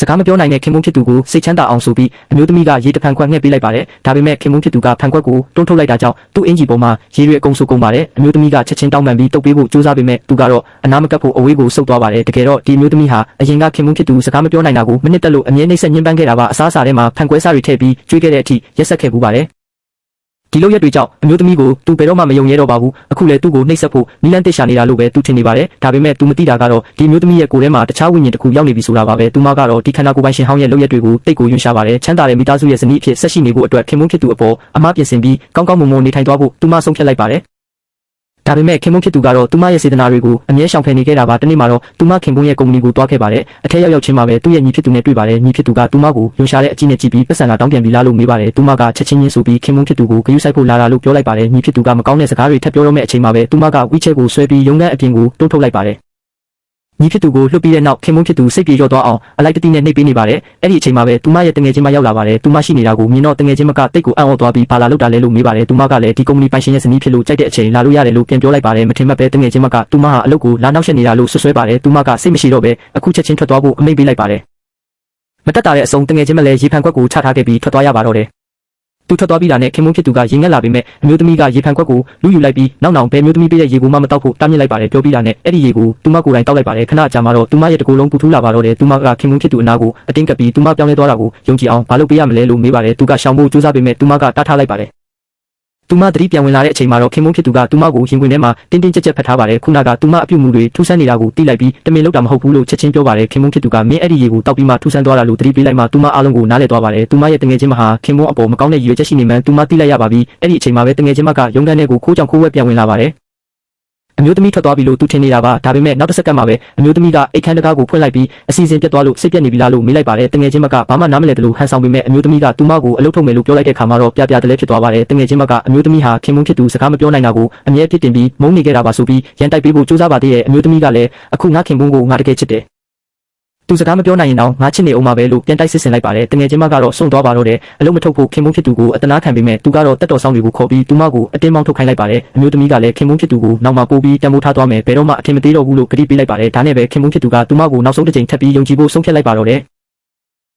စကားမပြောနိုင်တဲ့ခင်မုန်းဖြစ်သူကိုစိတ်ချမ်းသာအောင်ဆိုပြီးအမျိုးသမီးကရေတဖန်ခွက်ငှက်ပေးလိုက်ပါတယ်ဒါပေမဲ့ခင်မုန်းဖြစ်သူကဖန်ခွက်ကိုတွန်းထုတ်လိုက်တာကြောင့်သူ့အင်ဂျီပေါ်မှာရေတွေအကုန်စုကုန်ပါတယ်အမျိုးသမီးကချက်ချင်းတောင်းပန်ပြီးတုပ်ပေးဖို့ကြိုးစားပေမဲ့သူကတော့အနာမကပ်ဖို့အဝေးကိုဆုတ်သွားပါတယ်တကယ်တော့ဒီအမျိုးသမီးဟာအရင်ကခင်မုန်းဖြစ်သူစကားမပြောနိုင်တာကိုမနစ်သက်လို့အမြဲနှိမ့်ဆက်ညှဉ်းပန်းခဲ့တာပါအစားအစာထဲမှာဖန်ခွဲစားတွေထည့်ပြီးကျွေးခဲ့တဲ့အထိရက်ဆက်ခဲ့ပူပါတယ်ဒီလိုရက်တွေကြောင့်အမျိုးသမီးကိုသူဘယ်တော့မှမယုံရဲတော့ပါဘူးအခုလည်းသူ့ကိုနှိပ်စက်ဖို့နီလန်းတစ်ရှာနေတာလို့ပဲသူထင်နေပါတယ်ဒါပေမဲ့သူမသိတာကတော့ဒီအမျိုးသမီးရဲ့ကိုယ်ထဲမှာတခြားဝိညာဉ်တစ်ခုရောက်နေပြီဆိုတာပါပဲသူမကတော့ဒီခန္ဓာကိုယ်ပိုင်ရှင်ဟောင်းရဲ့လုပ်ရက်တွေကိုတိတ်ကိုယွန်းရှာပါတယ်ချမ်းသာတဲ့မိသားစုရဲ့ဇနီးအဖြစ်ဆက်ရှိနေဖို့အတွက်ခင်မုန်းဖြစ်သူအပေါ်အမားပြင်ဆင်ပြီးကောင်းကောင်းမွန်မွန်နေထိုင်သွားဖို့သူမဆုံးဖြတ်လိုက်ပါတယ်ဒါပေမဲ့ခင်မုန်းဖြစ်သူကတော့သူမရဲ့စေတနာတွေကိုအမြဲရှောင်ဖယ်နေခဲ့တာပါတနေ့မှာတော့သူမခင်မုန်းရဲ့ကုမ္ပဏီကိုတွားခဲ့ပါတယ်အထက်ရောက်ချင်းမှာပဲသူ့ရဲ့ညီဖြစ်သူနဲ့တွေ့ပါတယ်ညီဖြစ်သူကသူမကိုယွန်ရှာတဲ့အကြည့်နဲ့ကြည့်ပြီးပတ်စံလာတောင်းပြန်ပြီးလားလို့မေးပါတယ်သူမကချက်ချင်းချင်းဆိုပြီးခင်မုန်းဖြစ်သူကိုဂရုစိုက်ဖို့လာတာလို့ပြောလိုက်ပါတယ်ညီဖြစ်သူကမကောင်းတဲ့စကားတွေထပ်ပြောတော့မယ့်အချိန်မှာပဲသူမကဝီချဲကိုဆွဲပြီးရုံးခန်းအပြင်ကိုတွန်းထုတ်လိုက်ပါတယ်ညီဖြစ်သူကိုလွှတ်ပြီးတဲ့နောက်ခင်မုန်းဖြစ်သူစိတ်ပြေလျော့သွားအောင်အလိုက်တတိနဲ့နှိပ်ပေးနေပါတယ်အဲ့ဒီအချိန်မှာပဲသူမရဲ့တငယ်ချင်းမရောက်လာပါတယ်သူမရှိနေတာကိုမြင်တော့တငယ်ချင်းမကတိတ်ကိုအံ့ဩသွားပြီးဘာလာလောက်တာလဲလို့မေးပါတယ်သူမကလည်းဒီကုမ္ပဏီပိုင်ရှင်ရဲ့ဇနီးဖြစ်လို့ကြိုက်တဲ့အချိန်လာလို့ရတယ်လို့ပြန်ပြောလိုက်ပါတယ်မထင်မှတ်ပဲတငယ်ချင်းမကသူမဟာအလုပ်ကိုလာနောက်ရှက်နေတာလို့ဆွဆွဲပါတယ်သူမကစိတ်မရှိတော့ပဲအခုချက်ချင်းထွက်သွားဖို့အမိန့်ပေးလိုက်ပါတယ်မတက်တာတဲ့အစုံတငယ်ချင်းမလည်းရေဖန်ခွက်ကိုချထားခဲ့ပြီးထွက်သွားရပါတော့တယ်သူထွက်သွားပြီးတာနဲ့ခင်မုန်းဖြစ်သူကရင်ငက်လာပေမဲ့အမျိုးသမီးကရေဖန်ခွက်ကိုလူယူလိုက်ပြီးနောက်ဘယ်မျိုးသမီးပေးတဲ့ရေကိုမှမတောက်ဖို့တားမြစ်လိုက်ပါတယ်ပြောပြီးတာနဲ့အဲ့ဒီရေကိုသူမကိုယ်တိုင်တောက်လိုက်ပါတယ်ခဏကြာမှတော့သူမရဲ့တကူလုံးပူထူးလာပါတော့တယ်သူမကခင်မုန်းဖြစ်သူအနာကိုအတင်းကပ်ပြီးသူမပြောင်းလဲသွားတာကိုယုံကြည်အောင်ဘာလုပ်ပေးရမလဲလို့မေးပါတယ်သူကရှောင်ဖို့ကြိုးစားပေမဲ့သူမကတားထားလိုက်ပါတယ်သူမသတိပြန်ဝင်လာတဲ့အချိန်မှာတော့ခင်မုန်းဖြစ်သူကသူမကိုရင်ခွင်ထဲမှာတင်းတင်းကြပ်ကြပ်ဖတ်ထားပါတယ်ခုနကသူမအပြုတ်မှုတွေထူးဆန်းနေတာကိုသိလိုက်ပြီးတမင်လောက်တာမဟုတ်ဘူးလို့ချက်ချင်းပြောပါတယ်ခင်မုန်းဖြစ်သူကမင်းအဲ့ဒီရေကိုတောက်ပြီးမှထူးဆန်းသွားတာလို့သတိပေးလိုက်မှသူမအားလုံးကိုနားလည်သွားပါတယ်သူမရဲ့တငယ်ချင်းမဟာခင်မုန်းအပေါ်မကောင်းတဲ့ရည်ရွယ်ချက်ရှိနေမှန်းသူမသိလိုက်ရပါပြီအဲ့ဒီအချိန်မှာပဲတငယ်ချင်းမကရုံးခန်းထဲကိုခိုးကြောင်ခိုးဝဲပြန်ဝင်လာပါတယ်အမျိုးသမီးထွက်သွားပြီလို့သူထင်နေတာပါဒါပေမဲ့နောက်တစ်စက္ကန့်မှာပဲအမျိုးသမီးကအိတ်ခမ်းတကားကိုဖွင့်လိုက်ပြီးအစီအစဉ်ပြတ်သွားလို့စိတ်ပြတ်နေပြီလားလို့မေးလိုက်ပါတယ်တငယ်ချင်းမကဘာမှနားမလည်တယ်လို့ဟန်ဆောင်ပေမဲ့အမျိုးသမီးကသူမကိုအလုပ်ထုတ်မယ်လို့ပြောလိုက်တဲ့ခါမှာတော့ပြပြတလဲဖြစ်သွားပါတယ်တငယ်ချင်းမကအမျိုးသမီးဟာခင်မုန်းဖြစ်သူစကားမပြောနိုင်တာကိုအမြဲဖြစ်တင်ပြီးမုန်းနေခဲ့တာပါဆိုပြီးရန်တိုက်ပေးဖို့ကြိုးစားပါသေးရဲ့အမျိုးသမီးကလည်းအခုငါခင်မုန်းကိုငါတကယ်ချစ်တယ်သူစကားမပြောနိုင်ရင်တော့ငါချစ်နေအောင်ပါပဲလို့ပြန်တိုက်စစ်ဆင်လိုက်ပါတယ်တငယ်ချင်းမကတော့စွန့်သွားပါတော့တယ်အလုံးမထုတ်ဖို့ခင်မုန်းဖြစ်သူကိုအတနာခံပေမဲ့သူကတော့တက်တော်ဆောင်တွေကိုခေါ်ပြီးသူမကိုအတင်းမောင်းထုတ်ခိုင်းလိုက်ပါတယ်အမျိုးသမီးကလည်းခင်မုန်းဖြစ်သူကိုနောက်မှပို့ပြီးတံမိုးထားသွားမယ်ဘယ်တော့မှအထင်မသေးတော့ဘူးလို့ကတိပေးလိုက်ပါတယ်ဒါနဲ့ပဲခင်မုန်းဖြစ်သူကသူမကိုနောက်ဆုံးတစ်ချိန်ထပ်ပြီးယုံကြည်ဖို့ဆုံးဖြတ်လိုက်ပါတော့တယ်